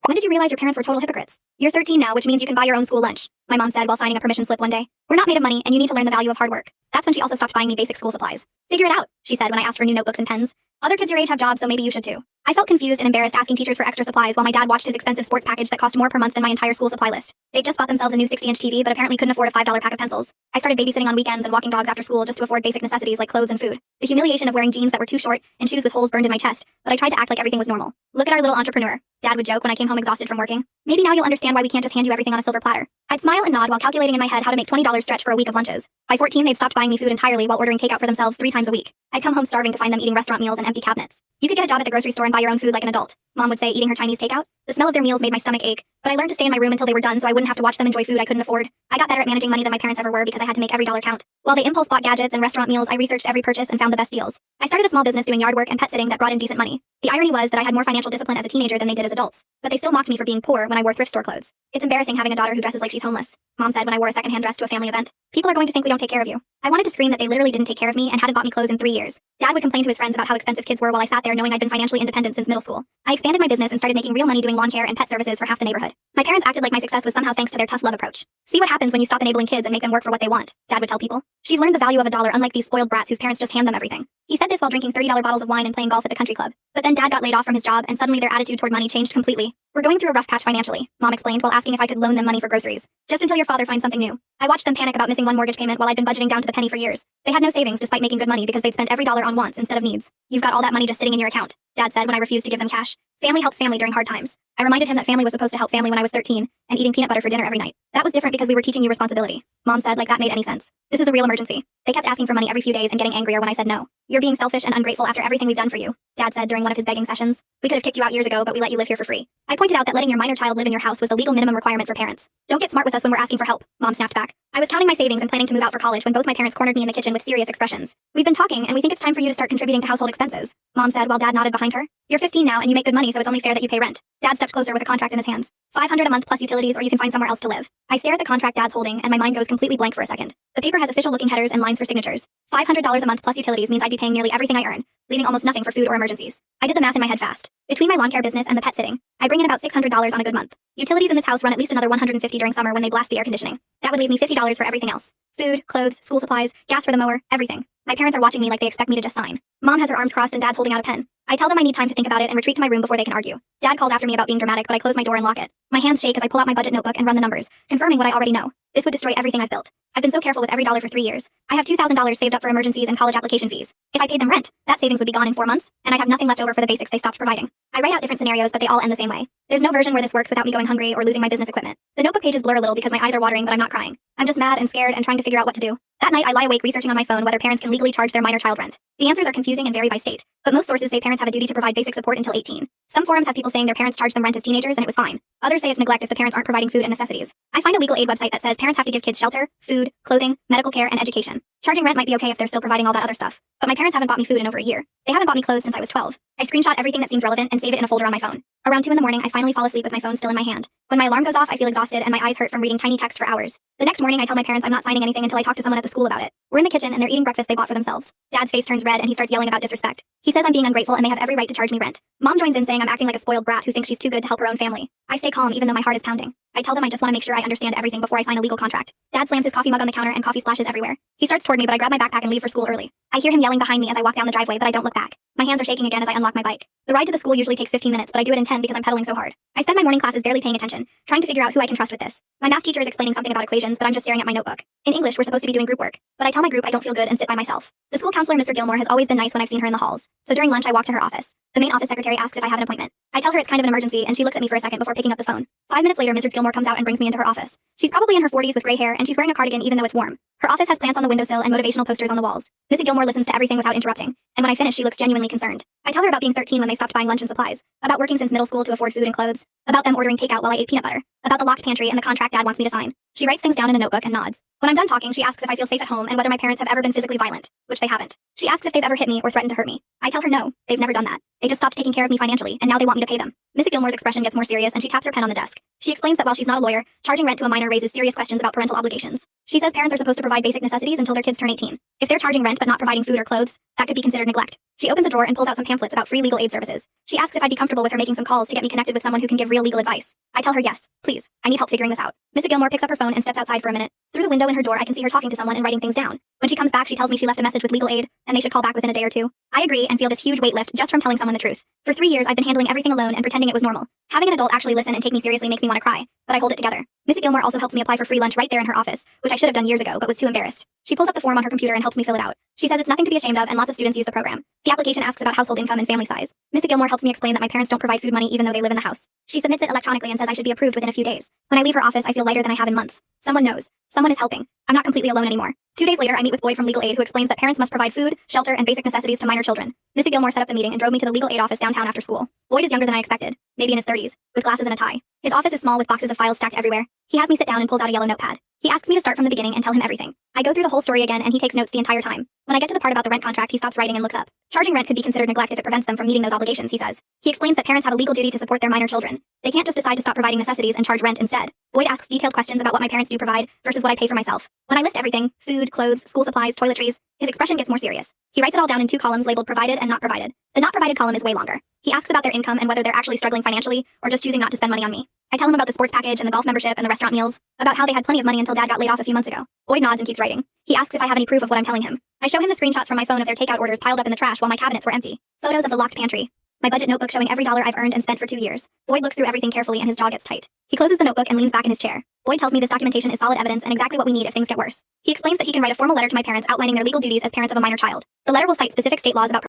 When did you realize your parents were total hypocrites? You're 13 now, which means you can buy your own school lunch, my mom said while signing a permission slip one day. We're not made of money, and you need to learn the value of hard work. That's when she also stopped buying me basic school supplies. Figure it out, she said when I asked for new notebooks and pens. Other kids your age have jobs, so maybe you should too. I felt confused and embarrassed asking teachers for extra supplies while my dad watched his expensive sports package that cost more per month than my entire school supply list. They'd just bought themselves a new 60-inch TV, but apparently couldn't afford a $5 pack of pencils. I started babysitting on weekends and walking dogs after school just to afford basic necessities like clothes and food. The humiliation of wearing jeans that were too short and shoes with holes burned in my chest, but I tried to act like everything was normal. Look at our little entrepreneur, Dad would joke when I came home exhausted from working. Maybe now you'll understand why we can't just hand you everything on a silver platter. I'd smile and nod while calculating in my head how to make $20 stretch for a week of lunches. By 14, they'd stopped buying me food entirely while ordering takeout for themselves 3 times a week. I'd come home starving to find them eating restaurant meals and empty cabinets. You could get a job at the grocery store and buy your own food like an adult, Mom would say, eating her Chinese takeout. The smell of their meals made my stomach ache, but I learned to stay in my room until they were done so I wouldn't have to watch them enjoy food I couldn't afford. I got better at managing money than my parents ever were because I had to make every dollar count. While they impulse bought gadgets and restaurant meals, I researched every purchase and found the best deals. I started a small business doing yard work and pet sitting that brought in decent money. The irony was that I had more financial discipline as a teenager than they did as adults, but they still mocked me for being poor when I wore thrift store clothes. It's embarrassing having a daughter who dresses like she's homeless, Mom said when I wore a secondhand dress to a family event. People are going to think we don't take care of you. I wanted to scream that they literally didn't take care of me and hadn't bought me clothes in 3 years. Dad would complain to his friends about how expensive kids were while I sat there knowing I'd been financially independent since middle school. I expanded my business and started making real money doing lawn care and pet services for half the neighborhood. My parents acted like my success was somehow thanks to their tough love approach. See what happens when you stop enabling kids and make them work for what they want, Dad would tell people. She's learned the value of a dollar unlike these spoiled brats whose parents just hand them everything. He said this while drinking $30 bottles of wine and playing golf at the country club. But then Dad got laid off from his job and suddenly their attitude toward money changed completely. We're going through a rough patch financially, Mom explained while asking if I could loan them money for groceries. Just until your father finds something new. I watched them panic about missing one mortgage payment while I'd been budgeting down to the penny for years. They had no savings despite making good money because they'd spent every dollar on wants instead of needs. You've got all that money just sitting in your account, Dad said when I refused to give them cash. Family helps family during hard times. I reminded him that family was supposed to help family when I was 13, and eating peanut butter for dinner every night. That was different because we were teaching you responsibility, Mom said like that made any sense. This is a real emergency. They kept asking for money every few days and getting angrier when I said no. You're being selfish and ungrateful after everything we've done for you, Dad said during one of his begging sessions. We could have kicked you out years ago, but we let you live here for free. I pointed out that letting your minor child live in your house was the legal minimum requirement for parents. Don't get smart with us when we're asking for help, Mom snapped back. I was counting my savings and planning to move out for college when both my parents cornered me in the kitchen with serious expressions. We've been talking, and we think it's time for you to start contributing to household expenses, Mom said while Dad nodded behind her. You're 15 now and you make good money, so it's only fair that you pay rent. Dad stepped closer with a contract in his hands. $500 a month plus utilities, or you can find somewhere else to live. I stare at the contract Dad's holding, and my mind goes completely blank for a second. The paper has official-looking headers and lines for signatures. $500 a month plus utilities means I'd be paying nearly everything I earn, leaving almost nothing for food or emergencies. I did the math in my head fast. Between my lawn care business and the pet sitting, I bring in about $600 on a good month. Utilities in this house run at least another $150 during summer when they blast the air conditioning. That would leave me $50 for everything else. Food, clothes, school supplies, gas for the mower, everything. My parents are watching me like they expect me to just sign. Mom has her arms crossed and Dad's holding out a pen. I tell them I need time to think about it and retreat to my room before they can argue. Dad calls after me about being dramatic, but I close my door and lock it. My hands shake as I pull out my budget notebook and run the numbers, confirming what I already know. This would destroy everything I've built. I've been so careful with every dollar for 3 years. I have $2,000 saved up for emergencies and college application fees. If I paid them rent, that savings would be gone in 4 months, and I'd have nothing left over for the basics they stopped providing. I write out different scenarios, but they all end the same way. There's no version where this works without me going hungry or losing my business equipment. The notebook pages blur a little because my eyes are watering, but I'm not crying. I'm just mad and scared and trying to figure out what to do. That night, I lie awake researching on my phone whether parents can legally charge their minor child rent. The answers are confusing and vary by state, but most sources say parents have a duty to provide basic support until 18. Some forums have people saying their parents charge them rent as teenagers and it was fine. Others say it's neglect if the parents aren't providing food and necessities. I find a legal aid website that says parents have to give kids shelter, food, clothing, medical care, and education. Charging rent might be okay if they're still providing all that other stuff. But my parents haven't bought me food in over a year. They haven't bought me clothes since I was 12. I screenshot everything that seems relevant and save it in a folder on my phone. Around 2 in the morning, I finally fall asleep with my phone still in my hand. When my alarm goes off, I feel exhausted and my eyes hurt from reading tiny text for hours. The next morning, I tell my parents I'm not signing anything until I talk to someone at the school about it. We're in the kitchen and they're eating breakfast they bought for themselves. Dad's face turns red and he starts yelling about disrespect. He says I'm being ungrateful and they have every right to charge me rent. Mom joins in saying I'm acting like a spoiled brat who thinks she's too good to help her own family. I stay calm even though my heart is pounding. I tell them I just want to make sure I understand everything before I sign a legal contract. Dad slams his coffee mug on the counter and coffee splashes everywhere. He starts toward me, but I grab my backpack and leave for school early. I hear him yelling behind me as I walk down the driveway, but I don't look back. My hands are shaking again as I unlock my bike. The ride to the school usually takes 15 minutes, but I do it in 10 because I'm pedaling so hard. I spend my morning classes barely paying attention, trying to figure out who I can trust with this. My math teacher is explaining something about equations, but I'm just staring at my notebook. In English, we're supposed to be doing group work, but I tell my group I don't feel good and sit by myself. The school counselor, Mr. Gilmore, has always been nice when I've seen her in the halls, so during lunch I walk to her office. The main office secretary asks if I have an appointment. I tell her it's kind of an emergency, and she looks at me for a second before picking up the phone. 5 minutes later, Mrs. Gilmore comes out and brings me into her office. She's probably in her 40s with gray hair, and she's wearing a cardigan even though it's warm. Her office has plants on the windowsill and motivational posters on the walls. Mrs. Gilmore listens to everything without interrupting, and when I finish, she looks genuinely concerned. I tell her about being 13 when they stopped buying lunch and supplies, about working since middle school to afford food and clothes, about them ordering takeout while I ate peanut butter, about the locked pantry and the contract Dad wants me to sign. She writes things down in a notebook and nods. When I'm done talking, she asks if I feel safe at home and whether my parents have ever been physically violent, which they haven't. She asks if they've ever hit me or threatened to hurt me. I tell her no, they've never done that. They just stopped taking care of me financially, and now they want me to pay them. Mrs. Gilmore's expression gets more serious and she taps her pen on the desk. She explains that while she's not a lawyer, charging rent to a minor raises serious questions about parental obligations. She says parents are supposed to provide basic necessities until their kids turn 18. If they're charging rent but not providing food or clothes, that could be considered neglect. She opens a drawer and pulls out some pamphlets about free legal aid services. She asks if I'd be comfortable with her making some calls to get me connected with someone who can give real legal advice. I tell her yes, please. I need help figuring this out. Mrs. Gilmore picks up her phone and steps outside for a minute. Through the window in her door, I can see her talking to someone and writing things down. When she comes back, she tells me she left a message with legal aid, and they should call back within a day or two. I agree and feel this huge weight lift just from telling someone the truth. For 3 years, I've been handling everything alone and pretending it was normal. Having an adult actually listen and take me seriously makes me want to cry, but I hold it together. Mrs. Gilmore also helps me apply for free lunch right there in her office, which I should have done years ago but was too embarrassed. She pulls up the form on her computer and helps me fill it out. She says it's nothing to be ashamed of and lots of students use the program. The application asks about household income and family size. Mrs. Gilmore helps me explain that my parents don't provide food money even though they live in the house. She submits it electronically and says I should be approved within a few days. When I leave her office, I feel lighter than I have in months. Someone knows. Someone is helping. I'm not completely alone anymore. 2 days later, I meet with Boyd from Legal Aid, who explains that parents must provide food, shelter, and basic necessities to minor children. Mrs. Gilmore set up the meeting and drove me to the Legal Aid office downtown after school. Boyd is younger than I expected, maybe in his 30s, with glasses and a tie. His office is small with boxes of files stacked everywhere. He has me sit down and pulls out a yellow notepad. He asks me to start from the beginning and tell him everything. I go through the whole story again and he takes notes the entire time. When I get to the part about the rent contract, he stops writing and looks up. Charging rent could be considered neglect if it prevents them from meeting those obligations, he says. He explains that parents have a legal duty to support their minor children. They can't just decide to stop providing necessities and charge rent instead. Boyd asks detailed questions about what my parents do provide versus what I pay for myself. When I list everything, food, clothes, school supplies, toiletries, his expression gets more serious. He writes it all down in 2 columns labeled provided and not provided. The not provided column is way longer. He asks about their income and whether they're actually struggling financially or just choosing not to spend money on me. I tell him about the sports package and the golf membership and the restaurant meals, about how they had plenty of money until Dad got laid off a few months ago. Boyd nods and keeps writing. He asks if I have any proof of what I'm telling him. I show him the screenshots from my phone of their takeout orders piled up in the trash while my cabinets were empty. Photos of the locked pantry. My budget notebook showing every dollar I've earned and spent for 2 years. Boyd looks through everything carefully and his jaw gets tight. He closes the notebook and leans back in his chair. Boyd tells me this documentation is solid evidence and exactly what we need if things get worse. He explains that he can write a formal letter to my parents outlining their legal duties as parents of a minor child. The letter will cite specific state laws about